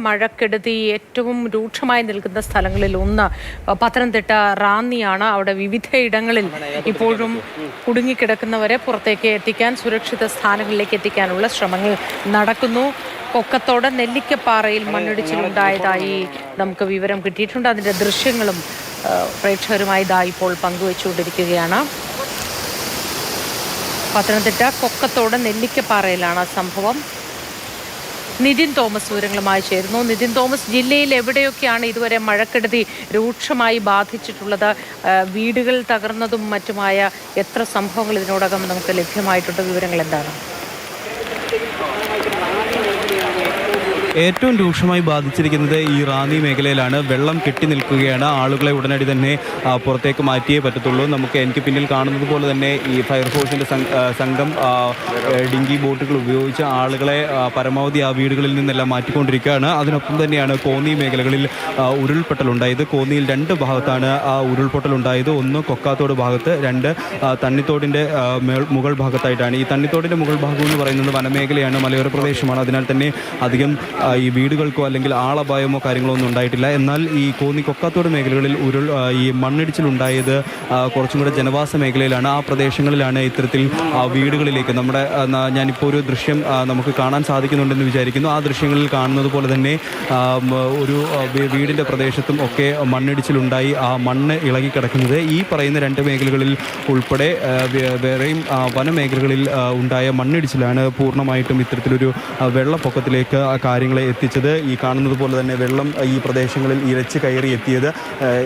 മഴക്കെടുതി ഏറ്റവും രൂക്ഷമായി നിൽക്കുന്ന സ്ഥലങ്ങളിൽ ഒന്ന് പത്തനംതിട്ട റാന്നിയാണ്. അവിടെ വിവിധയിടങ്ങളിൽ ഇപ്പോഴും കുടുങ്ങിക്കിടക്കുന്നവരെ പുറത്തേക്ക് എത്തിക്കാൻ, സുരക്ഷിത സ്ഥാനങ്ങളിലേക്ക് എത്തിക്കാനുള്ള ശ്രമങ്ങൾ നടക്കുന്നു. കൊക്കത്തോട് നെല്ലിക്കപ്പാറയിൽ മണ്ണിടിച്ചിലുണ്ടായതായി നമുക്ക് വിവരം കിട്ടിയിട്ടുണ്ട്. അതിൻ്റെ ദൃശ്യങ്ങളും പ്രേക്ഷകരുമായി ഇപ്പോൾ പങ്കുവച്ചുകൊണ്ടിരിക്കുകയാണ്. പത്തനംതിട്ട കൊക്കത്തോട് നെല്ലിക്കപ്പാറയിലാണ് സംഭവം. നിതിൻ തോമസ് വിവരങ്ങളുമായി ചേരുന്നു. നിതിൻ തോമസ്, ജില്ലയിൽ എവിടെയൊക്കെയാണ് ഇതുവരെ മഴക്കെടുതി രൂക്ഷമായി ബാധിച്ചിട്ടുള്ളത്? വീടുകൾ തകർന്നതും മറ്റുമായ എത്ര സംഭവങ്ങൾ ഇതിനോടകം നമുക്ക് ലഭ്യമായിട്ടുണ്ട്? വിവരങ്ങൾ എന്താണ്? ഏറ്റവും രൂക്ഷമായി ബാധിച്ചിരിക്കുന്നത് ഈ റാന്നി മേഖലയിലാണ്. വെള്ളം കെട്ടി നിൽക്കുകയാണ്. ആളുകളെ ഉടനടി തന്നെ പുറത്തേക്ക് മാറ്റിയേ പറ്റത്തുള്ളൂ. എനിക്ക് പിന്നിൽ കാണുന്നത് പോലെ തന്നെ ഈ ഫയർഫോഴ്സിൻ്റെ സംഘം ഡിങ്കി ബോട്ടുകൾ ഉപയോഗിച്ച് ആളുകളെ പരമാവധി ആ വീടുകളിൽ നിന്നെല്ലാം മാറ്റിക്കൊണ്ടിരിക്കുകയാണ്. അതിനൊപ്പം തന്നെയാണ് കോന്നി മേഖലകളിൽ ഉരുൾപൊട്ടലുണ്ടായത്. കോന്നിയിൽ രണ്ട് ഭാഗത്താണ് ആ ഉരുൾപൊട്ടലുണ്ടായത്. ഒന്ന് കൊക്കാത്തോട് ഭാഗത്ത്, രണ്ട് തണ്ണിത്തോടിൻ്റെ മുകൾ ഭാഗത്തായിട്ടാണ്. ഈ തണ്ണിത്തോടിൻ്റെ മുകൾ ഭാഗം എന്ന് പറയുന്നത് വനമേഖലയാണ്, മലയോര പ്രദേശമാണ്. അതിനാൽ തന്നെ അധികം ഈ വീടുകൾക്കോ അല്ലെങ്കിൽ ആളപായമോ കാര്യങ്ങളോ ഒന്നും ഉണ്ടായിട്ടില്ല. എന്നാൽ ഈ കോന്നി കൊക്കാത്തോട് മേഖലകളിൽ ഈ മണ്ണിടിച്ചിലുണ്ടായത് കുറച്ചും കൂടെ ജനവാസ മേഖലയിലാണ്. ആ പ്രദേശങ്ങളിലാണ് ഇത്തരത്തിൽ വീടുകളിലേക്ക് ഞാനിപ്പോൾ ഒരു ദൃശ്യം നമുക്ക് കാണാൻ സാധിക്കുന്നുണ്ടെന്ന് വിചാരിക്കുന്നു. ആ ദൃശ്യങ്ങളിൽ കാണുന്നത് പോലെ തന്നെ ഒരു വീടിൻ്റെ പ്രദേശത്തും ഒക്കെ മണ്ണിടിച്ചിലുണ്ടായി. ആ മണ്ണ് ഇളകിക്കിടക്കുന്നത് ഈ പറയുന്ന രണ്ട് മേഖലകളിൽ ഉൾപ്പെടെ വേറെയും വനമേഖലകളിൽ ഉണ്ടായ മണ്ണിടിച്ചിലാണ് പൂർണ്ണമായിട്ടും ഇത്തരത്തിലൊരു വെള്ളപ്പൊക്കത്തിലേക്ക് കാര്യങ്ങളെ എത്തിച്ചത്. ഈ കാണുന്നത് പോലെ തന്നെ വെള്ളം ഈ പ്രദേശങ്ങളിൽ ഇരച്ച് കയറി എത്തിയത്.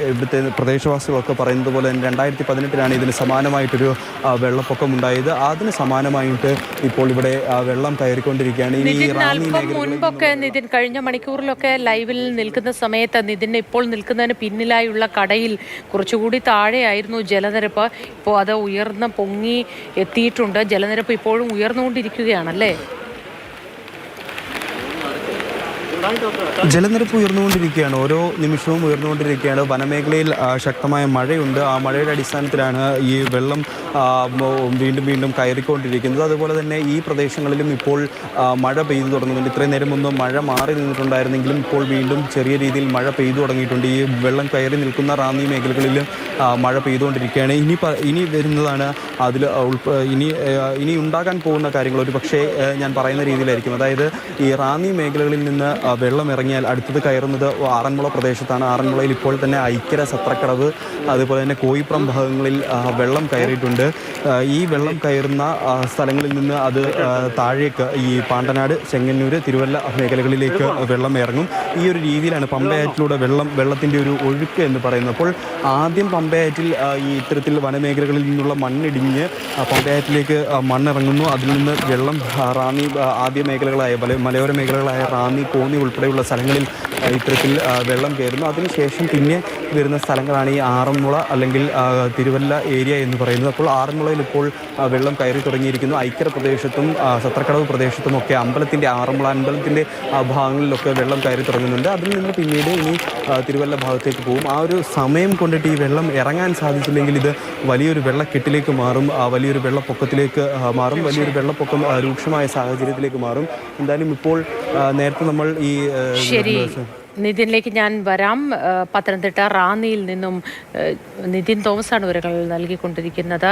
ഇവിടുത്തെ പ്രദേശവാസികളൊക്കെ പറയുന്നത് പോലെ തന്നെ 2018 ഇതിന് സമാനമായിട്ടൊരു വെള്ളപ്പൊക്കം ഉണ്ടായത്. അതിന് സമാനമായിട്ട് ഇപ്പോൾ ഇവിടെ വെള്ളം കയറിക്കൊണ്ടിരിക്കുകയാണ്. മുൻപൊക്കെ നിതിൻ കഴിഞ്ഞ മണിക്കൂറിലൊക്കെ ലൈവിൽ നിൽക്കുന്ന സമയത്ത് നിതിൻ ഇപ്പോൾ നിൽക്കുന്നതിന് പിന്നിലായുള്ള കടയിൽ കുറച്ചുകൂടി താഴെയായിരുന്നു ജലനിരപ്പ്. ഇപ്പോൾ അത് പൊങ്ങി എത്തിയിട്ടുണ്ട്. ജലനിരപ്പ് ഇപ്പോഴും ഉയർന്നുകൊണ്ടിരിക്കുകയാണല്ലേ? ജലനിരപ്പ് ഉയർന്നുകൊണ്ടിരിക്കുകയാണ്. ഓരോ നിമിഷവും ഉയർന്നുകൊണ്ടിരിക്കുകയാണ്. വനമേഖലയിൽ ശക്തമായ മഴയുണ്ട്. ആ മഴയുടെ അടിസ്ഥാനത്തിലാണ് ഈ വെള്ളം വീണ്ടും കയറിക്കൊണ്ടിരിക്കുന്നത്. അതുപോലെ തന്നെ ഈ പ്രദേശങ്ങളിലും ഇപ്പോൾ മഴ പെയ്തു തുടങ്ങുന്നുണ്ട്. ഇത്രയും നേരം മുമ്പ് മഴ മാറി നിന്നിട്ടുണ്ടായിരുന്നെങ്കിലും ഇപ്പോൾ വീണ്ടും ചെറിയ രീതിയിൽ മഴ പെയ്തു തുടങ്ങിയിട്ടുണ്ട്. ഈ വെള്ളം കയറി നിൽക്കുന്ന റാന്നി മേഖലകളിൽ മഴ പെയ്തുകൊണ്ടിരിക്കുകയാണ്. ഇനി വരുന്നതാണ് അതിൽ ഇനി ഉണ്ടാകാൻ പോകുന്ന കാര്യങ്ങൾ ഒരു പക്ഷേ ഞാൻ പറയുന്ന രീതിയിലായിരിക്കും. അതായത് ഈ റാന്നി മേഖലകളിൽ നിന്ന് വെള്ളം ഇറങ്ങിയാൽ അടുത്തത് കയറുന്നത് ആറന്മുള പ്രദേശത്താണ്. ആറന്മുളയിൽ ഇപ്പോൾ തന്നെ ഐക്യര, സത്രക്കടവ്, അതുപോലെ തന്നെ കോയിപ്പുറം ഭാഗങ്ങളിൽ വെള്ളം കയറിയിട്ടുണ്ട്. ഈ വെള്ളം കയറുന്ന സ്ഥലങ്ങളിൽ നിന്ന് അത് താഴേക്ക് ഈ പാണ്ടനാട്, ചെങ്ങന്നൂർ, തിരുവല്ല മേഖലകളിലേക്ക് വെള്ളം ഇറങ്ങും. ഈ ഒരു രീതിയിലാണ് പമ്പയാറ്റിലൂടെ വെള്ളത്തിൻ്റെ ഒരു ഒഴുക്ക് എന്ന് പറയുന്നത്. അപ്പോൾ ആദ്യം പമ്പയാറ്റിൽ ഈ ഇത്തരത്തിൽ വനമേഖലകളിൽ നിന്നുള്ള മണ്ണിടിഞ്ഞ് പമ്പയാറ്റിലേക്ക് മണ്ണിറങ്ങുന്നു. അതിൽ നിന്ന് വെള്ളം റാന്നി ആദ്യ മേഖലകളായ മലയോര മേഖലകളായ റാന്നി, കോന്നി ഉൾപ്പെടെയുള്ള സ്ഥലങ്ങളിൽ ഇത്തരത്തിൽ വെള്ളം കയറുന്നു. അതിനുശേഷം പിന്നെ വരുന്ന സ്ഥലങ്ങളാണ് ഈ ആറന്മുള അല്ലെങ്കിൽ തിരുവല്ല ഏരിയ എന്ന് പറയുന്നത്. അപ്പോൾ ആറന്മുളയിൽ ഇപ്പോൾ വെള്ളം കയറി തുടങ്ങിയിരിക്കുന്നു. ഐക്യര പ്രദേശത്തും സത്രക്കടവ് പ്രദേശത്തുമൊക്കെ ആറന്മുള അമ്പലത്തിൻ്റെ ഭാഗങ്ങളിലൊക്കെ വെള്ളം കയറി തുടങ്ങുന്നുണ്ട്. അതിൽ നിന്ന് പിന്നീട് ഇനി തിരുവല്ല ഭാഗത്തേക്ക് പോകും. ആ ഒരു സമയം കൊണ്ടിട്ട് ഈ വെള്ളം ഇറങ്ങാൻ സാധിച്ചില്ലെങ്കിൽ ഇത് വലിയൊരു വെള്ളക്കെട്ടിലേക്ക് മാറും, വലിയൊരു വെള്ളപ്പൊക്കത്തിലേക്ക് മാറും, വലിയൊരു വെള്ളപ്പൊക്കം രൂക്ഷമായ സാഹചര്യത്തിലേക്ക് മാറും. എന്തായാലും ഇപ്പോൾ നേരത്തെ നമ്മൾ ഈ നിതിനിലേക്ക് ഞാൻ വരാം. പത്തനംതിട്ട റാന്നിയിൽ നിന്നും നിതിൻ തോമസാണ് വിവരങ്ങൾ നൽകിക്കൊണ്ടിരിക്കുന്നത്.